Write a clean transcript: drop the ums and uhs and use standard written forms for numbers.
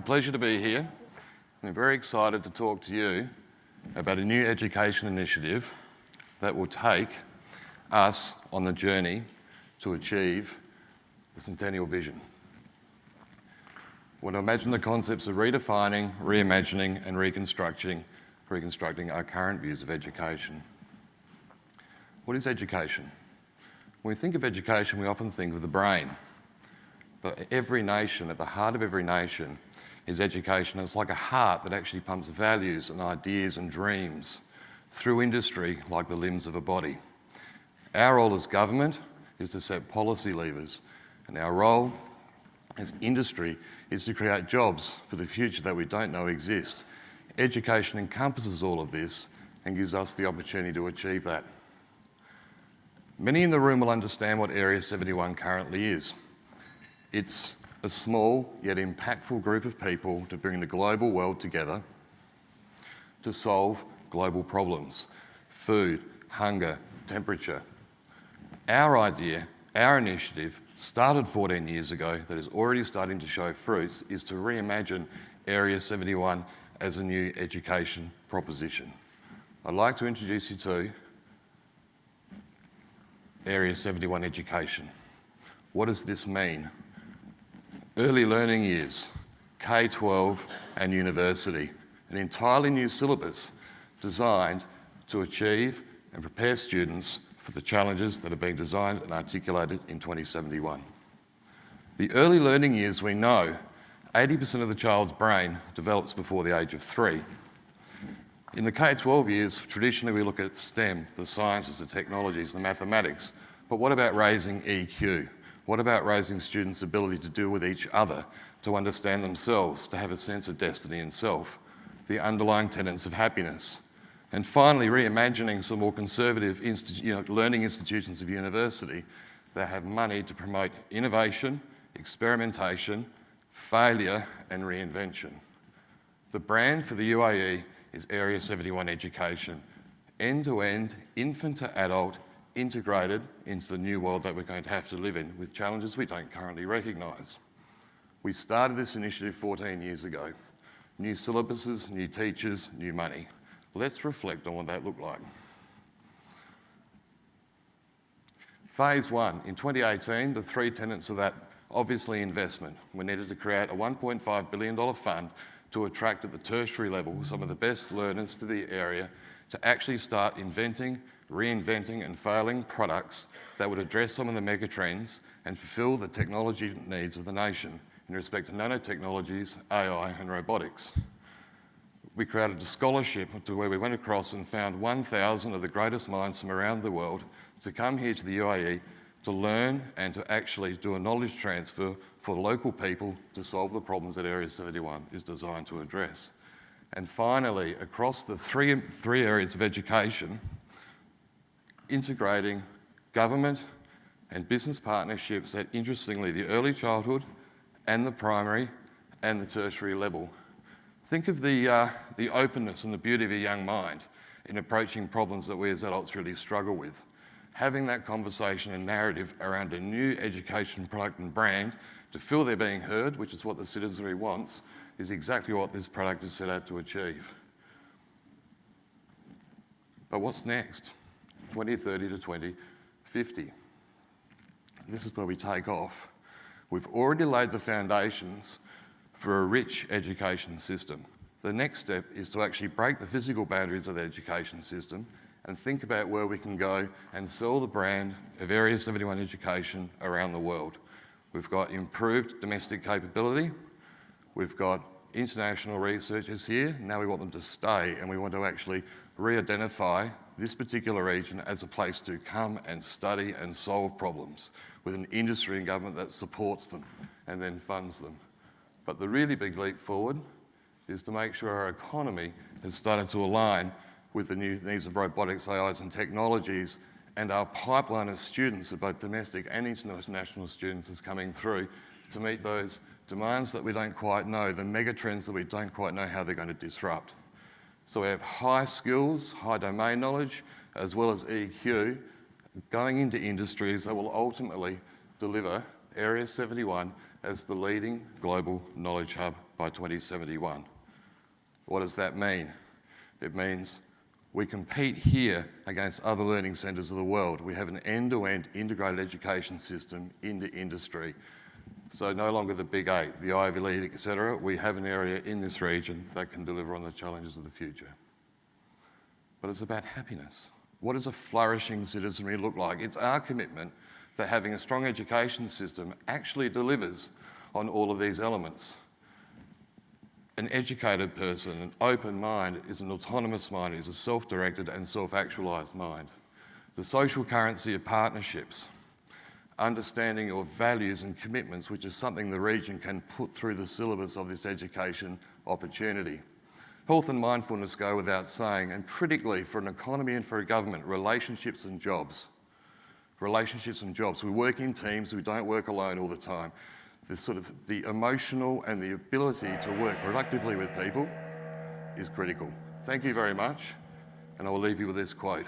pleasure to be here. I'm very excited to talk to you about a new education initiative that will take us on the journey to achieve the Centennial Vision. When I imagine the concepts of redefining, reimagining and reconstructing our current views of education. What is education? When we think of education, we often think of the brain. But every nation, at the heart of every nation, is education. It's like a heart that actually pumps values and ideas and dreams through industry like the limbs of a body. Our role as government is to set policy levers, and our role as industry is to create jobs for the future that we don't know exist. Education encompasses all of this and gives us the opportunity to achieve that. Many in the room will understand what Area 71 currently is. It's a small yet impactful group of people to bring the global world together to solve global problems: food, hunger, temperature. Our idea, our initiative, started 14 years ago, that is already starting to show fruits, is to reimagine Area 71 as a new education proposition. I'd like to introduce you to Area 71 education. What does this mean? Early learning years, K-12 and university, an entirely new syllabus designed to achieve and prepare students for the challenges that are being designed and articulated in 2071. The early learning years, we know 80% of the child's brain develops before the age of 3. In the K-12 years, traditionally we look at STEM, the sciences, the technologies, the mathematics, but what about raising EQ? What about raising students' ability to deal with each other, to understand themselves, to have a sense of destiny and self, the underlying tenets of happiness? And finally, reimagining some more conservative learning institutions of university that have money to promote innovation, experimentation, failure and reinvention. The brand for the UAE is Area 71 Education, end-to-end, infant to adult, integrated into the new world that we're going to have to live in with challenges we don't currently recognise. We started this initiative 14 years ago. New syllabuses, new teachers, new money. Let's reflect on what that looked like. Phase 1, in 2018, the three tenets of that, obviously investment. We needed to create a $1.5 billion fund to attract at the tertiary level some of the best learners to the area to actually start inventing, reinventing and failing products that would address some of the mega trends and fulfil the technology needs of the nation in respect to nanotechnologies, AI and robotics. We created a scholarship to where we went across and found 1,000 of the greatest minds from around the world to come here to the UAE to learn and to actually do a knowledge transfer for local people to solve the problems that Area 71 is designed to address. And finally, across the three areas of education, integrating government and business partnerships at, interestingly, the early childhood and the primary and the tertiary level. Think of the openness and the beauty of a young mind in approaching problems that we as adults really struggle with. Having that conversation and narrative around a new education product and brand to feel they're being heard, which is what the citizenry wants, is exactly what this product is set out to achieve. But what's next? 2030 to 2050. This is where we take off. We've already laid the foundations for a rich education system. The next step is to actually break the physical boundaries of the education system and think about where we can go and sell the brand of Area 71 education around the world. We've got improved domestic capability. We've got international researchers here. Now we want them to stay and we want to actually re-identify this particular region as a place to come and study and solve problems with an industry and government that supports them and then funds them. But the really big leap forward is to make sure our economy has started to align with the new needs of robotics, AIs and technologies, and our pipeline of students, of both domestic and international students, is coming through to meet those demands that we don't quite know, the mega trends that we don't quite know how they're going to disrupt. So we have high skills, high domain knowledge, as well as EQ, going into industries that will ultimately deliver Area 71 as the leading global knowledge hub by 2071. What does that mean? It means we compete here against other learning centres of the world. We have an end-to-end integrated education system into industry. So no longer the big eight, the Ivy League, etc. We have an area in this region that can deliver on the challenges of the future. But it's about happiness. What does a flourishing citizenry look like? It's our commitment that having a strong education system actually delivers on all of these elements. An educated person, an open mind, is an autonomous mind, is a self-directed and self-actualised mind. The social currency of partnerships, understanding your values and commitments, which is something the region can put through the syllabus of this education opportunity. Health and mindfulness go without saying, and critically for an economy and for a government, relationships and jobs. Relationships and jobs. We work in teams, we don't work alone all the time. The emotional and the ability to work productively with people is critical. Thank you very much, and I will leave you with this quote.